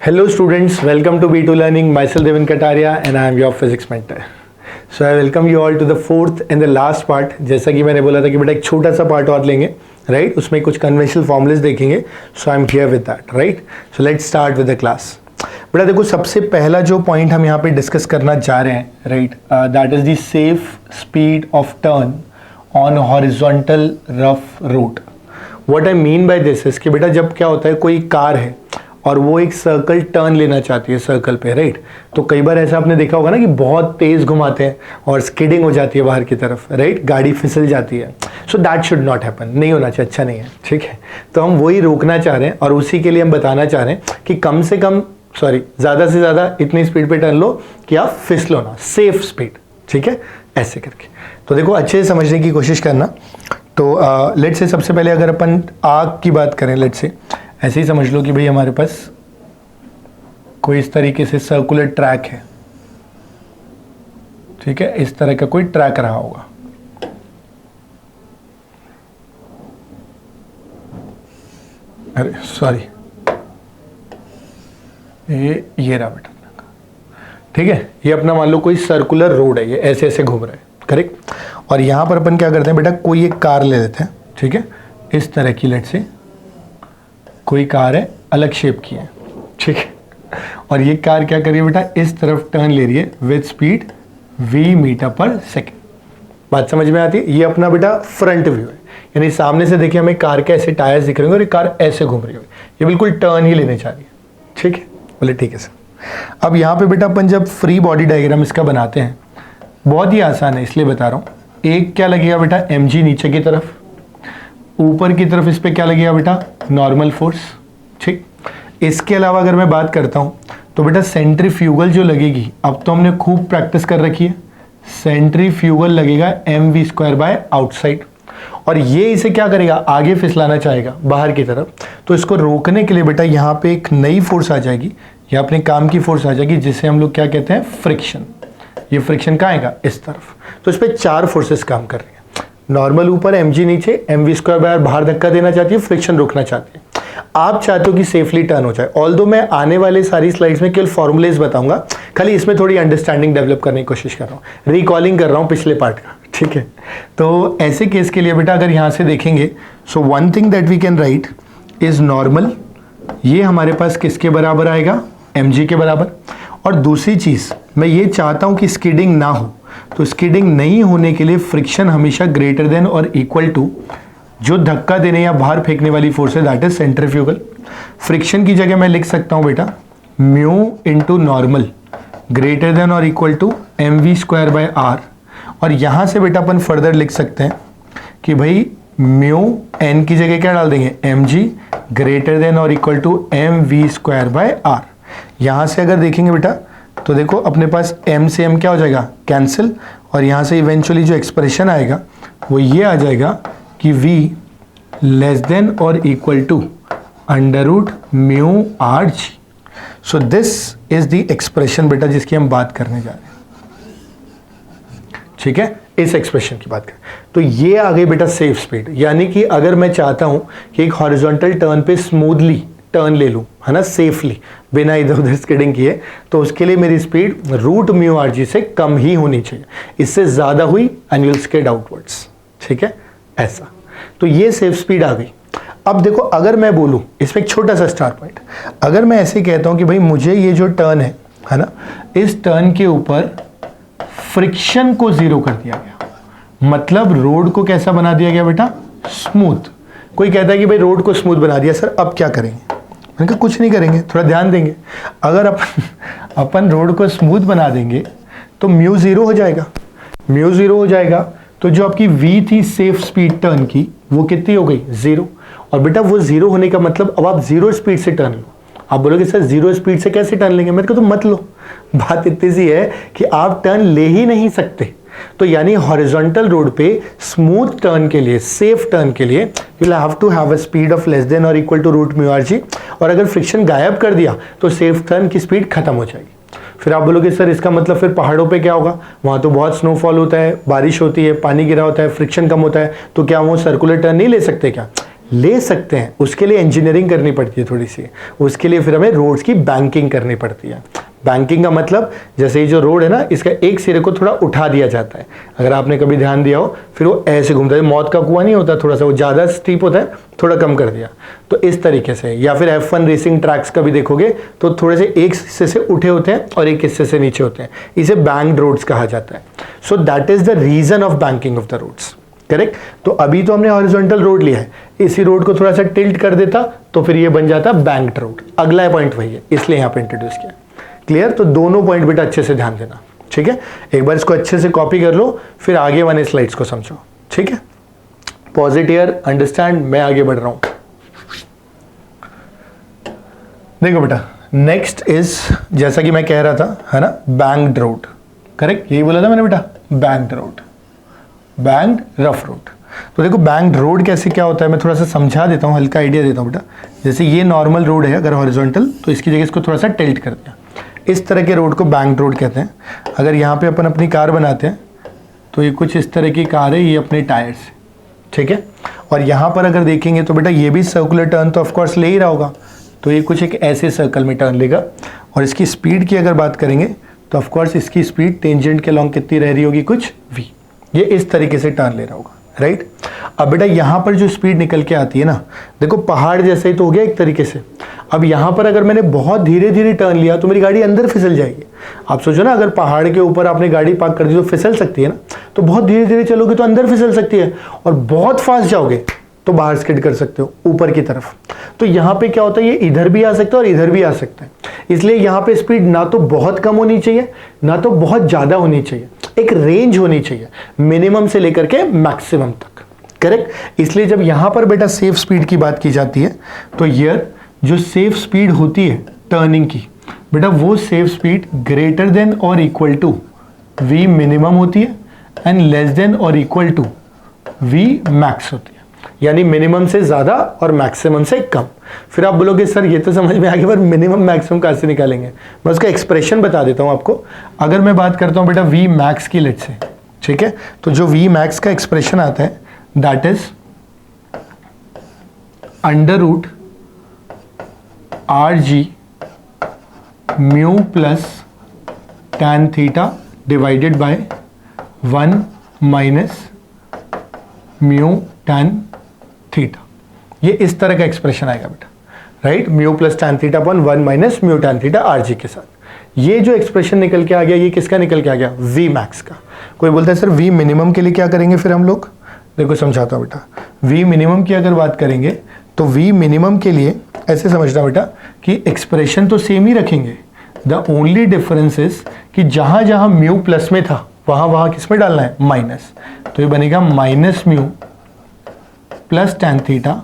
Hello students, welcome to B2 Learning. Myself Devin Kataria and I am your physics mentor. So I welcome you all to the fourth and the last part. जैसा कि मैंने बोला था कि बेटा एक छोटा सा पार्ट और लेंगे, राइट? उसमें कुछ कन्वेंशनल फॉर्मूलेस देखेंगे. So I am here with that, right? So let's start with the class. बेटा देखो, सबसे पहला जो पॉइंट हम यहाँ पे डिस्कस करना चाह रहे हैं, right, that is the safe speed of turn on horizontal rough road. What I mean by this is कि बेटा जब क्या होता है, कोई कार है और वो एक सर्कल टर्न लेना चाहती है सर्कल पे, राइट? तो कई बार ऐसा आपने देखा होगा ना कि बहुत तेज घुमाते हैं और स्किडिंग हो जाती है बाहर की तरफ, राइट? गाड़ी फिसल जाती है. So that should not happen, नहीं होना चाहिए, अच्छा नहीं है, ठीक है? तो हम वही रोकना चाह रहे हैं और उसी के लिए हम बताना चाह रहे हैं कि कम से कम ज़्यादा से ज़्यादा इतनी स्पीड पे टर्न लो कि आप फिसलो ना, सेफ स्पीड, ठीक है? ऐसे करके. तो देखो, अच्छे से समझने की कोशिश करना. तो लेट्स से सबसे पहले अगर अपन आग की बात करें, लेट्स से ऐसे ही समझ लो कि भाई हमारे पास कोई इस तरीके से सर्कुलर ट्रैक है, ठीक है? इस तरह का कोई ट्रैक रहा होगा. अरे सॉरी, ये रहा बेटा, ठीक है? ये अपना मान लो कोई सर्कुलर रोड है, ये ऐसे ऐसे घूम रहा है, करेक्ट? और यहां पर अपन क्या करते हैं बेटा, कोई एक कार ले लेते हैं, ठीक है? इस तरह की, लेट्स से कोई कार है, अलग शेप की है, ठीक है? और ये कार क्या कर रही है बेटा, इस तरफ टर्न ले रही है विद स्पीड v मीटर पर सेकेंड. बात समझ में आती है? ये अपना बेटा फ्रंट व्यू है, यानी सामने से देखिए हमें कार के ऐसे टायर्स दिख रहे होंगे और ये कार ऐसे घूम रही होगी. ये बिल्कुल टर्न ही लेने चाह रही है, ठीक है? बोले ठीक है सर. अब यहाँ पे बेटा अपन जब फ्री बॉडी डायग्राम इसका बनाते हैं, बहुत ही आसान है, इसलिए बता रहा हूँ. एक क्या लगेगा बेटा, mg नीचे की तरफ, ऊपर की तरफ इस पे क्या लगेगा बेटा, नॉर्मल फोर्स, ठीक? इसके अलावा अगर मैं बात करता हूं तो बेटा सेंट्रीफ्यूगल जो लगेगी, अब तो हमने खूब प्रैक्टिस कर रखी है, सेंट्रीफ्यूगल लगेगा mv² बाय आउटसाइड. और ये इसे क्या करेगा, आगे फिसलाना चाहेगा बाहर की तरफ. तो इसको रोकने के लिए बेटा यहाँ पे एक नई फोर्स आ जाएगी, या अपने काम की फोर्स आ जाएगी, जिसे हम लोग क्या कहते हैं, फ्रिक्शन. ये फ्रिक्शन कहाँ आएगा, इस तरफ. तो इस पर 4 फोर्सेस काम कर रही है. नॉर्मल ऊपर, mg नीचे, mv² बाय बाहर धक्का देना चाहती है, फ्रिक्शन रोकना चाहती है. आप चाहते हो कि सेफली टर्न हो जाए. ऑल्दो मैं आने वाले सारी स्लाइड्स में केवल फॉर्मूलेज बताऊंगा, खाली इसमें थोड़ी अंडरस्टैंडिंग डेवलप करने की कोशिश कर रहा हूँ, रिकॉलिंग कर रहा हूँ पिछले पार्ट का, ठीक है? तो ऐसे केस के लिए बेटा अगर यहाँ से देखेंगे, so one thing that we can write is normal. ये हमारे पास किसके बराबर आएगा, mg के बराबर. और दूसरी चीज, मैं ये चाहता हूं कि स्किडिंग ना हो, तो स्किडिंग नहीं होने के लिए फ्रिक्शन हमेशा ग्रेटर देन और इक्वल टू जो धक्का देने या बाहर फेंकने वाली फोर्स है, दैट इज सेंट्रीफ्यूगल. फ्रिक्शन की जगह मैं लिख सकता हूं बेटा mu into normal greater than और equal to mv² by r. और यहां से बेटा अपन फर्दर लिख सकते हैं कि भाई म्यू n की जगह क्या डाल देंगे, mg ग्रेटर देन और equal to mv² by r. यहां से अगर देखेंगे बेटा तो देखो अपने पास m से m क्या हो जाएगा, कैंसिल. और यहां से इवेंचुअली जो एक्सप्रेशन आएगा वो ये आ जाएगा कि v लेस देन और equal to under root mu r g. So this is the expression बेटा जिसकी हम बात करने जा रहे हैं, ठीक है? इस एक्सप्रेशन की बात करें तो ये आ गई बेटा सेफ स्पीड. यानी कि अगर मैं चाहता हूं कि एक हॉरिजॉन्टल टर्न पे स्मूथली टर्न ले लूं, है ना, सेफली, बिना इधर उधर स्किडिंग किए, तो उसके लिए मेरी speed root mu R G से कम ही होनी चाहिए. इससे ज्यादा हुई and you will skid outwards, ठीक है? ऐसा. तो ये सेफ स्पीड आ गई. अब देखो, अगर मैं बोलूं, इसमें एक छोटा सा स्टार पॉइंट, अगर मैं ऐसे कहता हूं कि भाई मुझे ये जो टर्न है ना, इस टर्न के ऊपर फ्रिक्शन को 0 कर दिया गया, मतलब रोड को कैसा बना दिया गया बेटा, स्मूथ. कोई कहता है कि भाई रोड को स्मूथ बना दिया सर, अब क्या करेंगे? मैंने कहा कुछ नहीं करेंगे, थोड़ा ध्यान देंगे. अगर अपन रोड को स्मूथ बना देंगे तो म्यू 0 हो जाएगा. म्यू 0 हो जाएगा तो जो आपकी v थी सेफ स्पीड टर्न की, वो कितनी हो गई, 0. और बेटा वो 0 होने का मतलब अब आप 0 स्पीड से टर्न लो. आप बोलोगे सर 0 स्पीड से कैसे टर्न लेंगे? मैंने कहा तो मत लो. बात इतनी सी है कि आप टर्न ले ही नहीं सकते. तो यानी हॉरिजॉन्टल रोड पे स्मूथ टर्न के लिए, सेफ टर्न के लिए, you will have to have a speed of less than और equal to root mu R G. और अगर फ्रिक्शन गायब कर दिया तो सेफ टर्न की स्पीड खत्म हो जाएगी. फिर आप बोलोगे सर इसका मतलब फिर पहाड़ों पे क्या होगा, वहां तो बहुत स्नोफॉल होता है, बारिश होती है, पानी गिरा होता है, फ्रिक्शन कम होता है, तो क्या वो सर्कुलर टर्न नहीं ले सकते क्या? ले सकते हैं, उसके लिए इंजीनियरिंग करनी पड़ती है थोड़ी सी, उसके लिए फिर हमें रोड्स की बैंकिंग करनी पड़ती है। बैंकिंग का मतलब जैसे ये जो रोड है ना, इसका एक सिरे को थोड़ा उठा दिया जाता है, अगर आपने कभी ध्यान दिया हो, फिर वो ऐसे घूमता है, मौत का कुआं नहीं होता थोड़ा सा, वो ज़्यादा स्टीप होता है, थोड़ा कम कर दिया, तो इस तरीके से। या फिर F1 रेसिंग ट्रैक्स का भी देखोगे तो थोड़े से एक हिस्से से उठे होते हैं और एक हिस्से से नीचे होते हैं, इसे बैंक्ड रोड्स कहा जाता है। So that is the reason of banking of the roads, correct. तो अभी तो हमने हॉरिजॉन्टल रोड लिया है, इसी रोड को थोड़ा सा टिल्ट कर देता तो फिर ये बन जाता बैंक्ड रोड। अगला पॉइंट वही है, इसलिए यहाँ पे इंट्रोड्यूस किया। क्लियर? तो दोनों पॉइंट बेटा अच्छे से ध्यान देना, ठीक है। एक बार इसको अच्छे से कॉपी कर लो, फिर आगे वाले स्लाइड्स को समझो, ठीक है। पॉज इट हियर, अंडरस्टैंड, मैं आगे बढ़ रहा हूं। देखो बेटा, नेक्स्ट इज, जैसा कि मैं कह रहा था, है ना, बैंक्ड रोड, करेक्ट, यही बोला था मैंने बेटा, banked road, banked rough road. तो देखो बैंक्ड रोड कैसे क्या होता है, मैं थोड़ा सा समझा देता हूँ, हल्का आइडिया देता हूँ बेटा। जैसे ये नॉर्मल रोड है अगर हॉरिजॉन्टल, तो इसकी जगह इसको थोड़ा सा टिल्ट कर दिया, इस तरह के रोड को बैंक्ड रोड कहते हैं। अगर यहाँ पे अपन अपनी कार बनाते हैं तो ये कुछ इस तरह की कार है, ये अपने टायर्स, ठीक है। और यहाँ पर अगर देखेंगे तो बेटा ये भी सर्कुलर टर्न तो ऑफकोर्स ले ही रहा होगा, तो ये कुछ एक ऐसे सर्कल में टर्न लेगा। और इसकी स्पीड की अगर बात करेंगे तो ऑफकोर्स इसकी स्पीड टेंजेंट के अलॉन्ग कितनी रह रही होगी, कुछ v, ये इस तरीके से टर्न ले रहा होगा, राइट। अब बेटा यहाँ पर जो स्पीड निकल के आती है ना, देखो पहाड़ जैसे ही तो हो गया एक तरीके से। अब यहाँ पर अगर मैंने बहुत धीरे धीरे टर्न लिया तो मेरी गाड़ी अंदर फिसल जाएगी। आप सोचो ना, अगर पहाड़ के ऊपर आपने गाड़ी पार्क कर दी तो फिसल सकती है ना, तो बहुत धीरे धीरे चलोगे तो अंदर फिसल सकती है, और बहुत फास्ट जाओगे तो बाहर स्किड कर सकते हो ऊपर की तरफ। तो यहाँ पे क्या होता है, ये इधर भी आ सकता है और इधर भी आ सकता है, इसलिए यहाँ पे स्पीड ना तो बहुत कम होनी चाहिए ना तो बहुत ज्यादा होनी चाहिए, एक रेंज होनी चाहिए मिनिमम से लेकर के मैक्सिमम तक, करेक्ट। इसलिए जब यहां पर बेटा सेफ स्पीड की बात की जाती है तो ये जो सेफ स्पीड होती है टर्निंग की बेटा, वो सेफ स्पीड ग्रेटर देन और इक्वल टू v मिनिमम होती है एंड लेस देन और इक्वल टू v मैक्स होती है, यानी मिनिमम से ज्यादा और मैक्सिमम से कम। फिर आप बोलोगे सर ये तो समझ में आ गया, पर मिनिमम मैक्सिमम कहां से निकालेंगे? मैं उसका एक्सप्रेशन बता देता हूं आपको। अगर मैं बात करता हूं बेटा v मैक्स की, लेट से, ठीक है, तो जो v मैक्स का एक्सप्रेशन आता है that is under root R G mu plus tan theta divided by 1 minus mu tan theta. ये इस तरह का एक्सप्रेशन आएगा बेटा, right, mu plus tan theta upon 1 minus mu tan theta R G के साथ। ये जो एक्सप्रेशन निकल के आ गया, ये किसका निकल के आ गया? वी मैक्स का। कोई बोलता है सर वी मिनिमम के लिए क्या करेंगे फिर हम लोग? देखो समझाता हूं बेटा, वी मिनिमम की अगर बात करेंगे तो वी मिनिमम के लिए ऐसे समझना बेटा कि एक्सप्रेशन तो सेम ही रखेंगे, द ओनली डिफरेंस इज कि जहां जहां म्यू प्लस में था वहां वहां किस में डालना है? माइनस। तो ये बनेगा minus mu plus tan theta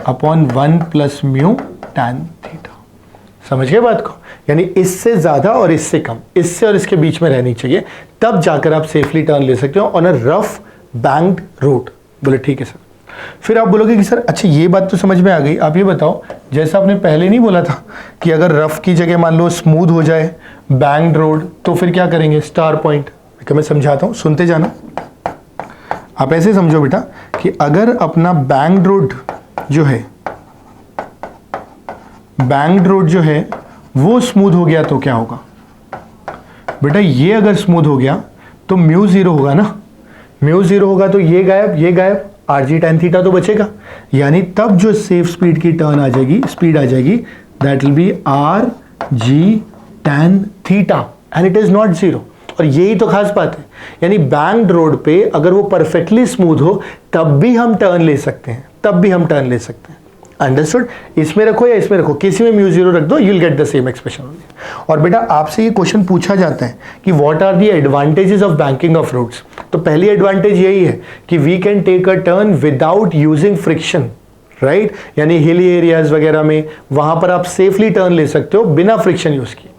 upon 1 plus mu tan theta. समझ गए बात को? यानी इससे ज्यादा और इससे कम, इससे और इसके बीच में रहनी चाहिए, तब जाकर आप सेफली टर्न ले सकते हो on a rough banked road. बोले ठीक है सर। फिर आप बोलोगे कि सर अच्छा ये बात तो समझ में आ गई, आप ये बताओ जैसा आपने पहले नहीं बोला था कि अगर रफ की जगह मान लो स्मूथ हो जाए बैंक्ड रोड, तो फिर क्या करेंगे? Star point. मैं समझाता हूं, सुनते जाना। आप ऐसे समझो बेटा कि अगर अपना बैंक्ड रोड जो है, बैंक्ड रोड जो है वो स्मूथ हो गया तो क्या होगा बेटा? ये अगर स्मूथ हो गया तो म्यू जीरो होगा ना, म्यू जीरो होगा तो ये गायब, ये गायब, आर जी टैन थीटा तो बचेगा। यानी तब जो सेफ स्पीड की टर्न आ जाएगी, स्पीड आ जाएगी, that will B are G tan theta and it is not zero. और यही तो खास बात है, यानी बैंक्ड रोड पे अगर वो परफेक्टली स्मूथ हो तब भी हम टर्न ले सकते हैं, तब भी हम टर्न ले सकते हैं। अंडरस्टूड? इसमें रखो या इसमें रखो, किसी में म्यू जीरो रख दो, you will get the same expression only. और बेटा आपसे ये क्वेश्चन पूछा जाता है कि what are the advantages of banking of roads. तो पहली एडवांटेज यही है कि we can take a turn without using friction, right, यानी हिली एरियाज वगैरह में वहां पर आप सेफली टर्न ले सकते हो बिना फ्रिक्शन यूज किए।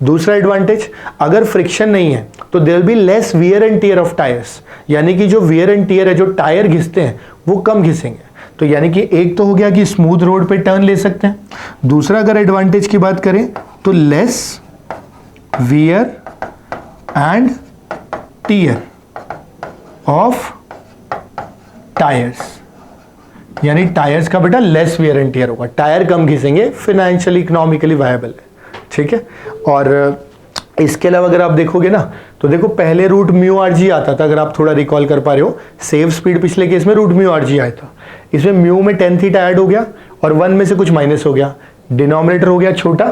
दूसरा एडवांटेज, अगर फ्रिक्शन नहीं है तो there will be less wear and tear of tyres, यानी कि जो वियर एंड टियर है, जो टायर घिसते हैं वो कम घिसेंगे। तो यानी कि एक तो हो गया कि स्मूथ रोड पे टर्न ले सकते हैं, दूसरा अगर एडवांटेज की बात करें तो less wear and tear of tyres, यानी टायर्स का बेटा लेस वेयर एंड टियर होगा, टायर कम घिसेंगे, फाइनेंशियली इकोनॉमिकली वायबल है, ठीक है। और इसके अलावा अगर आप देखोगे ना तो देखो पहले रूट म्यू आर जी आता था, अगर आप थोड़ा रिकॉल कर पा रहे हो, सेव स्पीड पिछले केस में रूट म्यू आर जी आया था, इसमें म्यू में टेन थीटा ऐड हो गया और 1 में से कुछ माइनस हो गया, डिनोमिनेटर हो गया छोटा,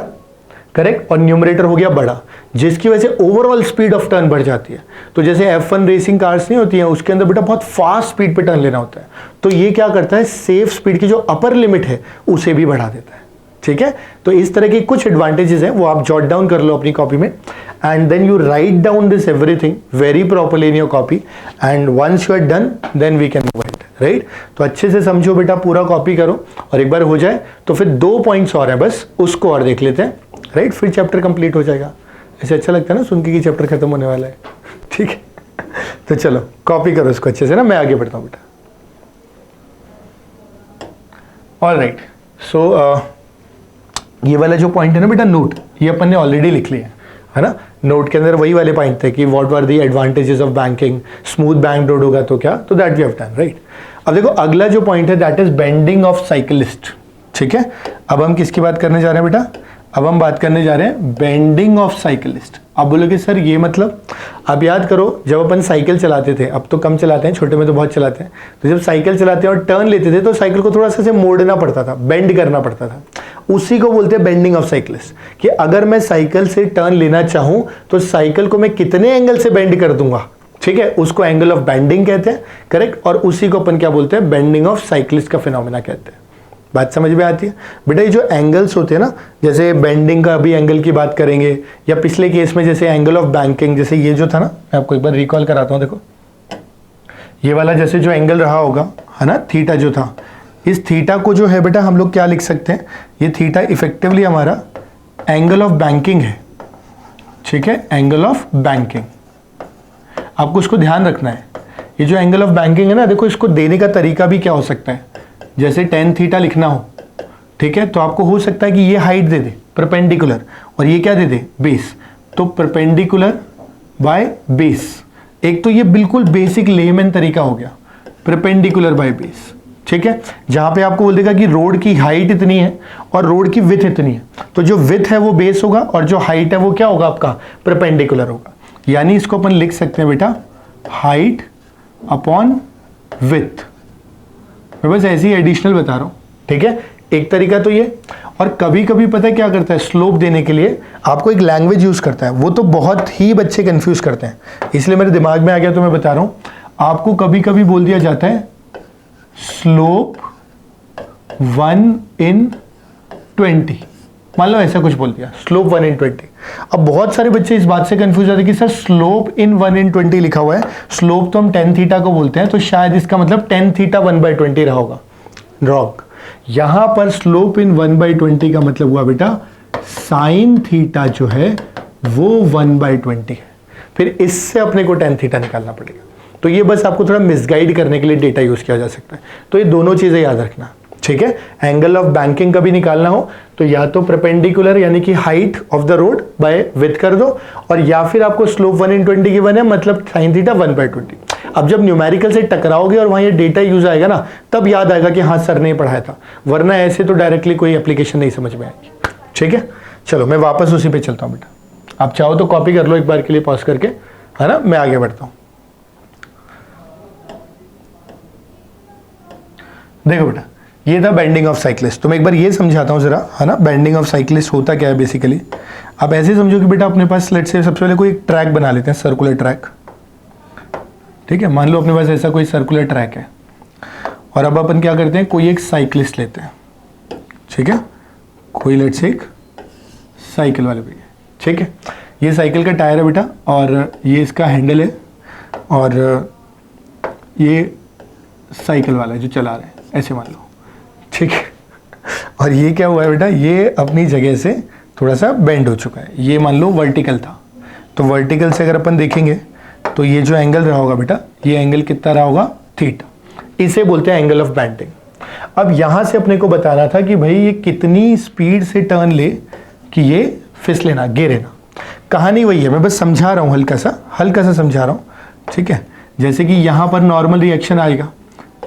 करेक्ट, और न्यूमरेटर हो गया बड़ा, जिसकी वजह से ओवरऑल स्पीड ऑफ टर्न बढ़ जाती है। तो जैसे F1 रेसिंग कार्स नहीं होती हैं, उसके अंदर बेटा बहुत फास्ट स्पीड पे टर्न लेना होता है, तो ये क्या करता है, सेफ स्पीड की जो अपर लिमिट है उसे भी बढ़ा देता है, ठीक है। तो इस तरह की कुछ एडवांटेजेस हैं, वो आप जॉट डाउन कर लो अपनी कॉपी में, and then you write down this everything very properly in your copy, and once you are done then we can move it, right. तो अच्छे से समझो बेटा, पूरा कॉपी करो, और एक बार हो जाए तो फिर 2 पॉइंट्स और हैं बस, उसको और देख लेते हैं, राइट, फिर चैप्टर कंप्लीट हो जाएगा। ऐसे अच्छा लगता है ना सुन के कि चैप्टर खत्म होने वाला है, ठीक है। तो चलो कॉपी करो इसको अच्छे से ना, मैं आगे बढ़ता हूँ बेटा। ऑलराइट, सो ये वाला जो पॉइंट है ना बेटा नोट, ये अपन ने ऑलरेडी लिख लिया है ना। नोट के अंदर वही वाले पॉइंट थे कि what were the advantages of banking, smooth bank road होगा तो क्या, तो that we have done, right. अब देखो अगला जो पॉइंट है that is bending of cyclist, ठीक है। अब हम किसकी बात करने जा रहे हैं बेटा, अब हम बात करने जा रहे हैं बेंडिंग ऑफ साइकिलिस्ट। आप बोलोगे सर ये मतलब, आप याद करो जब अपन साइकिल चलाते थे, अब तो कम चलाते हैं, छोटे में तो बहुत चलाते हैं, तो जब साइकिल चलाते हैं और टर्न लेते थे तो साइकिल को थोड़ा सा से मोड़ना पड़ता था, बेंड करना पड़ता था, उसी को बोलते हैं बेंडिंग ऑफ साइकिलिस्ट। कि अगर मैं साइकिल से टर्न लेना चाहूं तो साइकिल को मैं कितने एंगल से बेंड कर दूंगा, ठीक है, उसको एंगल ऑफ बेंडिंग कहते हैं, करेक्ट। और उसी को अपन क्या बोलते हैं, बेंडिंग ऑफ साइकिलिस्ट का फिनोमेना कहते हैं। बात समझ में आती है बेटा। ये जो एंगल्स होते हैं ना, जैसे बेंडिंग का अभी एंगल की बात करेंगे, या पिछले केस में जैसे एंगल ऑफ बैंकिंग, जैसे ये जो था ना, मैं आपको एक बार रिकॉल कराता हूं, देखो ये वाला जैसे जो एंगल रहा होगा है ना, थीटा जो था, इस थीटा को जो है बेटा हम लोग क्या लिख सकते हैं, ये थीटा इफेक्टिवली हमारा एंगल ऑफ बैंकिंग है, ठीक है, एंगल ऑफ बैंकिंग। आपको इसको ध्यान रखना है, ये जो एंगल ऑफ बैंकिंग है ना, देखो इसको देने का तरीका भी क्या हो सकता है, जैसे टेन थीटा लिखना हो, ठीक है, तो आपको हो सकता है कि ये हाइट दे दे परपेंडिकुलर, और ये क्या दे दे, बेस। तो परपेंडिकुलर बाय बेस, एक तो ये बिल्कुल बेसिक लेमैन तरीका हो गया, परपेंडिकुलर बाय बेस, ठीक है। जहां पे आपको बोल देगा कि रोड की हाइट इतनी है और रोड की विड्थ इतनी है, तो जो विड्थ है वो बेस होगा और जो हाइट है वो क्या होगा, आपका परपेंडिकुलर होगा। यानी इसको अपन लिख सकते हैं बेटा हाइट अपॉन विड्थ। मैं बस ऐसे ही एडिशनल बता रहा हूं, ठीक है, एक तरीका तो ये। और कभी कभी पता है क्या करता है, स्लोप देने के लिए आपको एक लैंग्वेज यूज करता है, वो तो बहुत ही बच्चे कंफ्यूज करते हैं, इसलिए मेरे दिमाग में आ गया तो मैं बता रहा हूं। आपको कभी कभी बोल दिया जाता है स्लोप 1/20, मान लो ऐसा कुछ बोल दिया, स्लोप 1/20। अब बहुत सारे बच्चे इस बात से कंफ्यूज होते हैं कि सर स्लोप इन 1/20 लिखा हुआ है, स्लोप तो हम tan थीटा को बोलते हैं, तो शायद इसका मतलब tan थीटा 1/20 रहा होगा। रॉन्ग, यहां पर स्लोप इन 1/20 का मतलब हुआ बेटा sin थीटा जो है वो 1/20 है, फिर इससे अपने को tan थीटा निकालना पड़ेगा। तो ये बस आपको थोड़ा मिसगाइड करने के लिए डेटा यूज किया जा सकता है, तो ये दोनों चीजें याद रखना, ठीक है। एंगल ऑफ बैंकिंग का भी निकालना हो तो या तो परपेंडिकुलर यानी कि height of the road by width कर दो, और या फिर आपको स्लोप 1/20 गिवन है, मतलब sin थीटा 1/20। अब जब न्यूमेरिकल से टकराओगे और वहां ये डेटा यूज आएगा ना, तब याद आएगा कि हाँ सर ने पढ़ाया था, वरना ऐसे तो डायरेक्टली कोई एप्लीकेशन नहीं समझ में आएगी, ठीक है। चलो मैं वापस उसी पे चलता हूँ बेटा, आप चाहो तो कॉपी कर लो एक बार के लिए पॉज करके, है ना, मैं आगे बढ़ता हूँ। देखो बेटा ये था बेंडिंग ऑफ साइक्लिस्ट, तो मैं एक बार ये समझाता हूँ जरा, है ना, बेंडिंग ऑफ साइक्लिस्ट होता क्या है बेसिकली। आप ऐसे समझो कि बेटा अपने पास लेट्स से सबसे पहले कोई ट्रैक बना लेते हैं, सर्कुलर ट्रैक, ठीक है, मान लो अपने पास ऐसा कोई सर्कुलर ट्रैक है, और अब अपन क्या करते हैं, कोई एक साइक्लिस्ट लेते हैं, ठीक है, कोई लेट्स से एक साइकिल वाले भैया, ठीक है, ये साइकिल का टायर है बेटा, और ये इसका हैंडल है, और ये साइकिल वाला है जो चला रहे हैं, ऐसे मान लो, ठीक है। और ये क्या हुआ है बेटा, ये अपनी जगह से थोड़ा सा बेंड हो चुका है, ये मान लो वर्टिकल था, तो वर्टिकल से अगर अपन देखेंगे तो ये जो एंगल रहा होगा बेटा, ये एंगल कितना रहा होगा, थीटा, इसे बोलते हैं एंगल ऑफ बेंडिंग। अब यहां से अपने को बताना था कि भाई ये कितनी स्पीड से टर्न ले कि ये फिसले ना, गिरे ना। कहानी वही है, मैं बस समझा रहा हूं, हल्का सा समझा रहा हूं, ठीक है। जैसे कि यहां पर नॉर्मल रिएक्शन आएगा,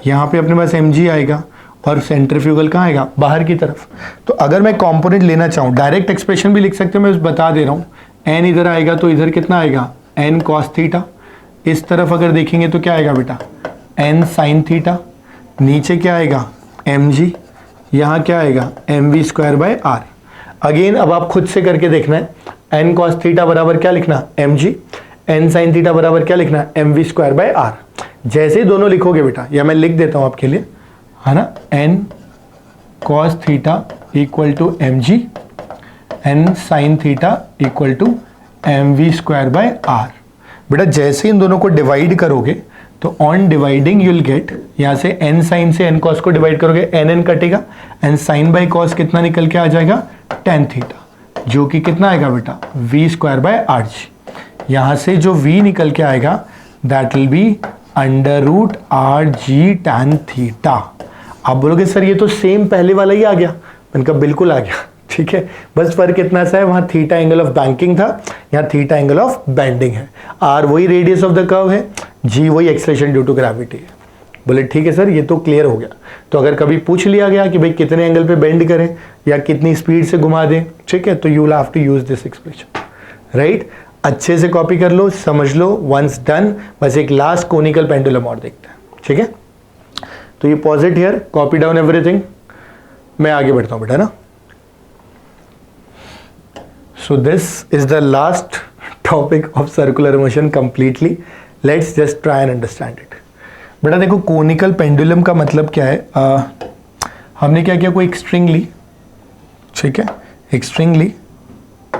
यहाँ पे अपने पास mg आएगा, और सेंट्रीफ्यूगल कहाँ आएगा, बाहर की तरफ। तो अगर मैं कंपोनेंट लेना चाहूँ, डायरेक्ट एक्सप्रेशन भी लिख सकते हैं, मैं बस बता दे रहा हूँ। एन इधर आएगा तो इधर कितना आएगा, एन कॉस थीटा। इस तरफ अगर देखेंगे तो क्या आएगा बेटा, एन साइन थीटा। नीचे क्या आएगा, एम जी। यहाँ क्या आएगा, M V square by R. Again अब आप खुद से करके देखना है, एन कॉस थीटा बराबर क्या लिखना, M G. N sine theta बराबर क्या लिखना, M V square by R. जैसे ही दोनों लिखोगे बेटा, या मैं लिख देता हूँ आपके लिए, है ना, N cos theta equal to M G, N sine theta equal to M V square by R. बेटा जैसे इन दोनों को डिवाइड करोगे तो ऑन डिवाइडिंग यूल गेट, यहाँ से एन साइन से एन कॉस को डिवाइड करोगे, एन एन कटेगा, एन साइन बाय कॉस कितना निकल के आ जाएगा, टेन थीटा, जो कि कितना आएगा बेटा, V square by R G. यहाँ से जो v निकल के आएगा that will be under root R G tan theta. आप बोलोगे सर ये तो सेम पहले वाला ही आ गया, मैंने कहा बिल्कुल आ गया, ठीक है, बस फर्क कितना सा है, वहाँ थीटा एंगल ऑफ बैंकिंग था, यहाँ थीटा एंगल ऑफ बेंडिंग है। आर वही रेडियस ऑफ द कर्व है, जी वही एक्सेलरेशन ड्यू टू ग्रेविटी है। बोले ठीक है सर ये तो क्लियर हो गया। तो अगर कभी पूछ लिया गया कि भाई कितने एंगल पे बेंड करें या कितनी स्पीड से घुमा दें, ठीक है, तो you will have to use this expression, right. अच्छे से कॉपी कर लो, समझ लो, वंस डन। बस एक लास्ट कोनिकल पेंडुलम और देखते हैं, ठीक है। तो ये pause it here, copy down everything. मैं आगे बढ़ता हूं बेटा ना। So this is the last topic of circular motion completely. Let's just try and understand it. बेटा देखो कोनिकल पेंडुलम का मतलब क्या है, हमने क्या किया, कोई एक स्ट्रिंग ली, ठीक है, एक स्ट्रिंग ली,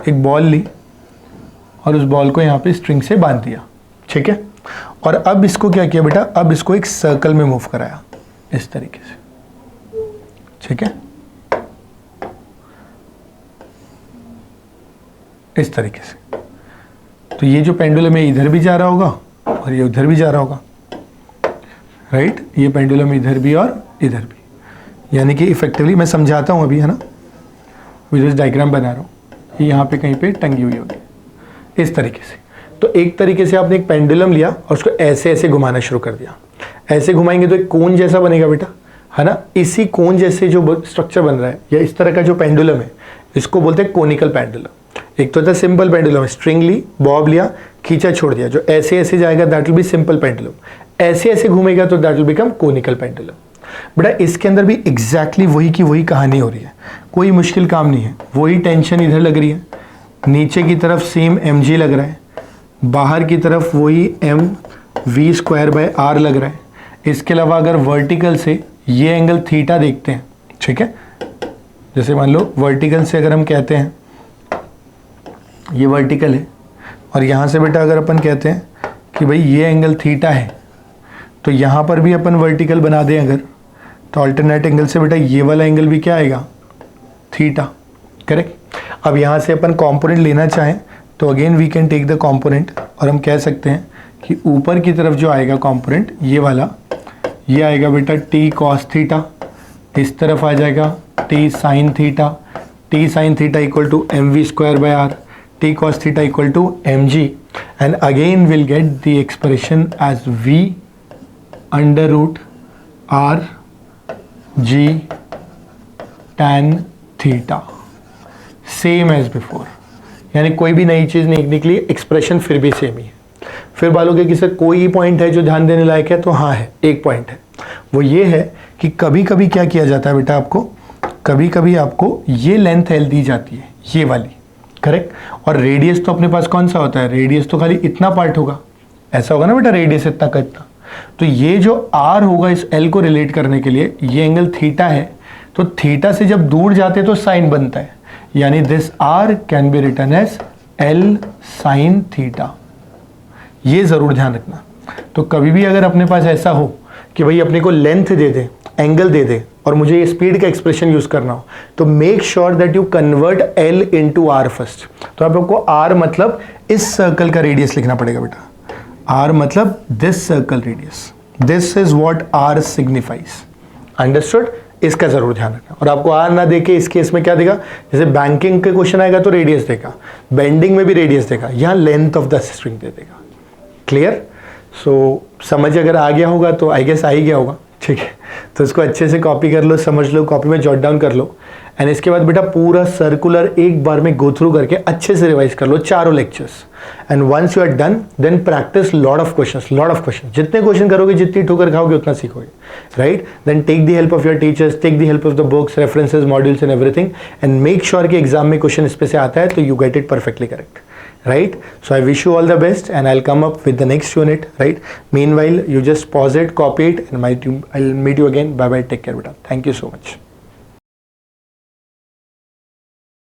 एक बॉल ली और उस बॉल को यहाँ पे स्ट्रिंग से बांध दिया, ठीक है। और अब इसको क्या किया बेटा, अब इसको एक सर्कल में मूव कराया इस तरीके से, ठीक है, इस तरीके से। तो ये जो पेंडुलम है इधर भी जा रहा होगा और ये उधर भी जा रहा होगा, राइट। ये पेंडुलम इधर भी और इधर भी, यानी कि इफेक्टिवली मैं समझाता हूँ अभी, है ना, विजुअल डायग्राम बना रहा हूँ, ये यहाँ पे कहीं पे टंगी हुई होगी इस तरीके से। तो एक तरीके से आपने एक पेंडुलम लिया और उसको ऐसे ऐसे घुमाना शुरू कर दिया। ऐसे घुमाएंगे तो एक कोन जैसा बनेगा बेटा, है ना। इसी कोन जैसे जो स्ट्रक्चर बन रहा है या इस तरह का जो पेंडुलम है, इसको बोलते हैं कोनिकल पेंडुलम। एक तो था सिंपल पेंडुलम, स्ट्रिंग ली, बॉब लिया, खींचा, छोड़ दिया, जो ऐसे ऐसे जाएगा that will B simple pendulum. ऐसे ऐसे घूमेगा तो that will become conical pendulum. बेटा इसके अंदर भी एग्जैक्टली वही की वही कहानी हो रही है, कोई मुश्किल काम नहीं है। वही टेंशन इधर लग रही है, नीचे की तरफ सेम एम जी लग रहा है, बाहर की तरफ वही M V square by R लग रहा है। इसके अलावा अगर वर्टिकल से ये एंगल थीटा देखते हैं, ठीक है, जैसे मान लो वर्टिकल से अगर हम कहते हैं ये वर्टिकल है और यहाँ से बेटा अगर अपन कहते हैं कि भाई ये एंगल थीटा है, तो यहाँ पर भी अपन वर्टिकल बना दें अगर, तो अल्टरनेट एंगल से बेटा ये वाला एंगल भी क्या आएगा, थीटा, करेक्ट। अब यहाँ से अपन कंपोनेंट लेना चाहें तो again we can take the component और हम कह सकते हैं कि ऊपर की तरफ जो आएगा कंपोनेंट ये वाला, ये आएगा बेटा टी कॉस थीटा, इस तरफ आ जाएगा T sine theta. T sine theta equal to M V square by R, t cos theta equal to mg, and again we'll get the expression as v under root r g tan theta, same as before। यानी कोई भी नई चीज़ नहीं निकली, expression फिर भी same ही है। फिर बोलोगे कि सर कोई पॉइंट है जो ध्यान देने लायक है, तो हाँ है, एक पॉइंट है, वो ये है कि कभी कभी क्या किया जाता है बेटा, आपको कभी कभी आपको ये लेंथ एल दी जाती है, ये वाली, करेक्ट। और रेडियस तो अपने पास कौन सा होता है, रेडियस तो खाली इतना पार्ट होगा, ऐसा होगा ना बेटा, रेडियस इतना का इतना। तो ये जो आर होगा इस एल को रिलेट करने के लिए, ये एंगल थीटा है, तो थीटा से जब दूर जाते तो साइन बनता है, यानी this R can be written as L sine theta. ये जरूर ध्यान रखना। तो कभी भी अगर अपने पास ऐसा हो कि भाई अपने को लेंथ दे दे, एंगल दे दे और मुझे ये स्पीड का एक्सप्रेशन यूज करना हो, तो make sure that you convert L into R first. तो आपको आर मतलब इस सर्कल का रेडियस लिखना पड़ेगा बेटा, आर मतलब this circle radius, this is what R signifies, understood. इसका जरूर ध्यान रखना। और आपको आर ना देके इस केस में क्या देगा, जैसे बैंकिंग के क्वेश्चन आएगा तो रेडियस देगा, बेंडिंग में भी रेडियस देगा, यहाँ लेंथ ऑफ द स्ट्रिंग दे देगा। क्लियर? सो समझ अगर आ गया होगा तो आई गेस आ ही गया होगा, ठीक है। तो उसको अच्छे से कॉपी कर लो, समझ लो, कॉपी में जॉट डाउन कर लो। एंड इसके बाद बेटा पूरा सर्कुलर एक बार में गो थ्रू करके अच्छे से रिवाइज कर लो चारों lectures. And once you are done then practice lot of questions. जितने क्वेश्चन करोगे, जितनी ठोकर खाओगे, उतना सीखोगे, right. Then take the help of your teachers, take the help of the books, references, modules and everything, and make sure कि exam में question इस पे से आता है तो you get it perfectly correct, right? So I wish you all the best and I'll come up with the next unit, right? Meanwhile, you just pause it, copy it, and I'll meet you again. Bye bye, take care, beta. Thank you so much.